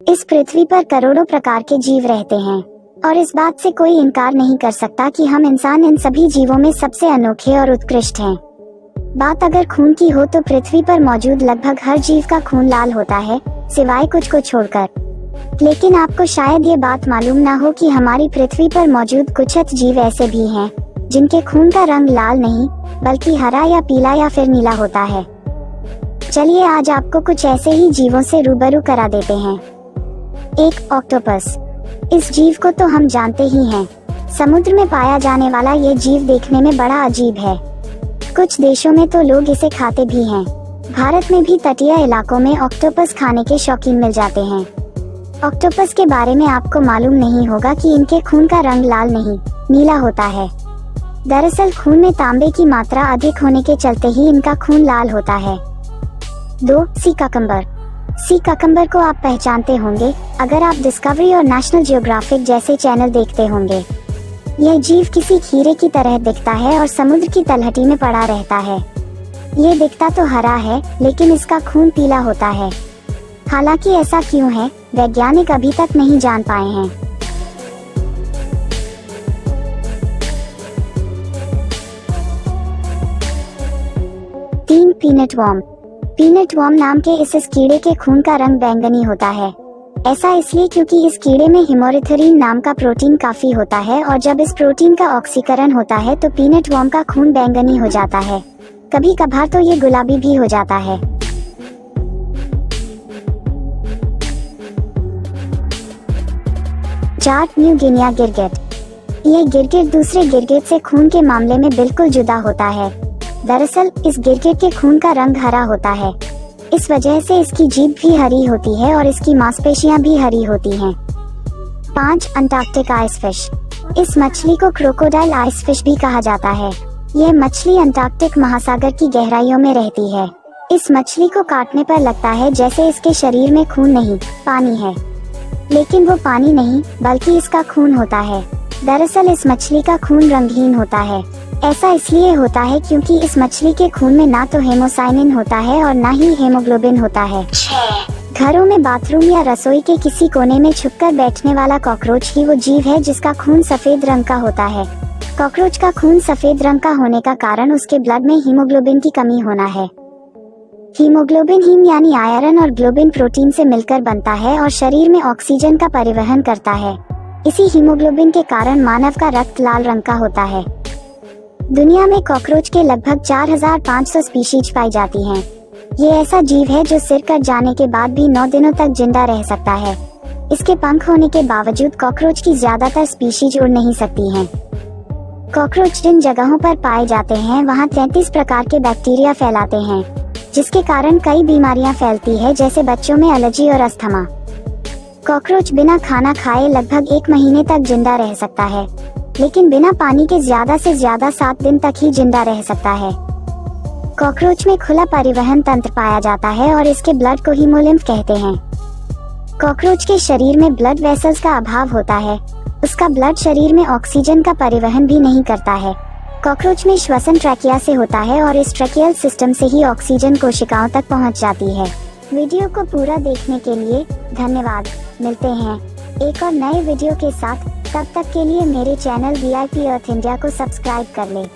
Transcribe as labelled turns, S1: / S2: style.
S1: इस पृथ्वी पर करोड़ों प्रकार के जीव रहते हैं और इस बात से कोई इनकार नहीं कर सकता कि हम इंसान इन सभी जीवों में सबसे अनोखे और उत्कृष्ट हैं। बात अगर खून की हो तो पृथ्वी पर मौजूद लगभग हर जीव का खून लाल होता है, सिवाय कुछ को छोड़कर। लेकिन आपको शायद ये बात मालूम ना हो कि हमारी पृथ्वी पर मौजूद कुछ जीव ऐसे भी हैं जिनके खून का रंग लाल नहीं बल्कि हरा या पीला या फिर नीला होता है। चलिए आज आपको कुछ ऐसे ही जीवों से रूबरू करा देते हैं। 1. ऑक्टोपस। इस जीव को तो हम जानते ही हैं। समुद्र में पाया जाने वाला ये जीव देखने में बड़ा अजीब है। कुछ देशों में तो लोग इसे खाते भी हैं। भारत में भी तटीय इलाकों में ऑक्टोपस खाने के शौकीन मिल जाते हैं। ऑक्टोपस के बारे में आपको मालूम नहीं होगा कि इनके खून का रंग लाल नहीं नीला होता है। दरअसल खून में तांबे की मात्रा अधिक होने के चलते ही इनका खून लाल होता है। 2. सी ककम्बर। सी ककम्बर को आप पहचानते होंगे अगर आप डिस्कवरी और नेशनल जियोग्राफिक जैसे चैनल देखते होंगे। यह जीव किसी खीरे की तरह दिखता है और समुद्र की तलहटी में पड़ा रहता है। ये दिखता तो हरा है लेकिन इसका खून पीला होता है। हालांकि ऐसा क्यों है वैज्ञानिक अभी तक नहीं जान पाए हैं। 3. Peanut worm. पीनट वर्म नाम के इस कीड़े के खून का रंग बैंगनी होता है। ऐसा इसलिए क्योंकि इस कीड़े में हिमोरिथरीन नाम का प्रोटीन काफी होता है और जब इस प्रोटीन का ऑक्सीकरण होता है तो पीनट वर्म का खून बैंगनी हो जाता है। कभी कभार तो ये गुलाबी भी हो जाता है। 4. न्यू गिनिया गिरगिट। यह गिरगिट दूसरे गिरगिट से खून के मामले में बिल्कुल जुदा होता है। दरअसल इस गिरगिट के खून का रंग हरा होता है। इस वजह से इसकी जीभ भी हरी होती है और इसकी मांसपेशियां भी हरी होती हैं। 5. Antarctic ice fish. इस मछली को क्रोकोडाइल आइस फिश भी कहा जाता है। यह मछली अंटार्कटिक महासागर की गहराइयों में रहती है। इस मछली को काटने पर लगता है जैसे इसके शरीर में खून नहीं पानी है, लेकिन वो पानी नहीं बल्कि इसका खून होता है। दरअसल इस मछली का खून रंगहीन होता है। ऐसा इसलिए होता है क्योंकि इस मछली के खून में ना तो हेमोसाइनिन होता है और ना ही हेमोग्लोबिन होता है। घरों में बाथरूम या रसोई के किसी कोने में छुपकर बैठने वाला कॉकरोच ही वो जीव है जिसका खून सफेद रंग का होता है। कॉकरोच का खून सफेद रंग का होने का कारण उसके ब्लड में हीमोग्लोबिन की कमी होना है। हीमोग्लोबिन हीम यानी आयरन और ग्लोबिन प्रोटीन से मिलकर बनता है और शरीर में ऑक्सीजन का परिवहन करता है। इसी हीमोग्लोबिन के कारण मानव का रक्त लाल रंग का होता है। दुनिया में कॉकरोच के लगभग 4500 स्पीशीज पाई जाती हैं। ये ऐसा जीव है जो सिर कट जाने के बाद भी 9 दिनों तक जिंदा रह सकता है। इसके पंख होने के बावजूद कॉकरोच की ज्यादातर स्पीशीज उड़ नहीं सकती हैं। कॉकरोच जिन जगहों पर पाए जाते हैं वहाँ 33 प्रकार के बैक्टीरिया फैलाते हैं, जिसके कारण कई बीमारियां फैलती है जैसे बच्चों में एलर्जी और अस्थमा। कॉकरोच बिना खाना खाए लगभग 1 महीने तक जिंदा रह सकता है, लेकिन बिना पानी के ज्यादा से ज्यादा 7 दिन तक ही जिंदा रह सकता है। कॉकरोच में खुला परिवहन तंत्र पाया जाता है और इसके ब्लड को हीमोलिम्फ कहते हैं। कॉकरोच के शरीर में ब्लड वेसल्स का अभाव होता है। उसका ब्लड शरीर में ऑक्सीजन का परिवहन भी नहीं करता है। कॉकरोच में श्वसन ट्रैकिया से होता है और इस ट्रैकियल सिस्टम से ही ऑक्सीजन कोशिकाओं तक पहुंच जाती है। वीडियो को पूरा देखने के लिए धन्यवाद। मिलते हैं एक और नए वीडियो के साथ। तब तक के लिए मेरे चैनल VIP अर्थ इंडिया को सब्सक्राइब कर लें।